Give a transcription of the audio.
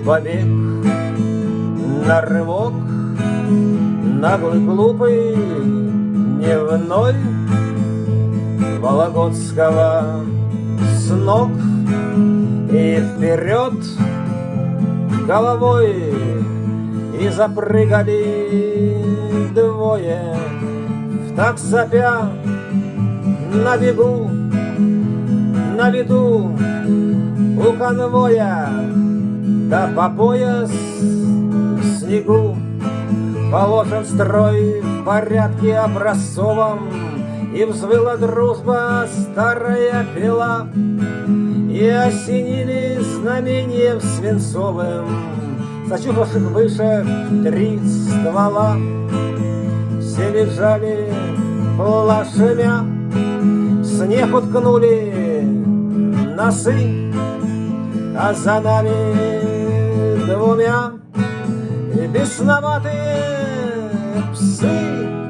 побег на рывок, наглый, глупый, дневной Вологодского с ног и вперед головой, и запрыгали двое, в такт сопя на бегу, на виду у конвоя, да по пояс в снегу. Положен строй в порядке образцовом, и взвыла дружба старая пила, и осенили знамением свинцовым зачухавших выше 3 ствола. Все лежали плашмя, в снег уткнули носы, а за нами двумя бесноватые псы.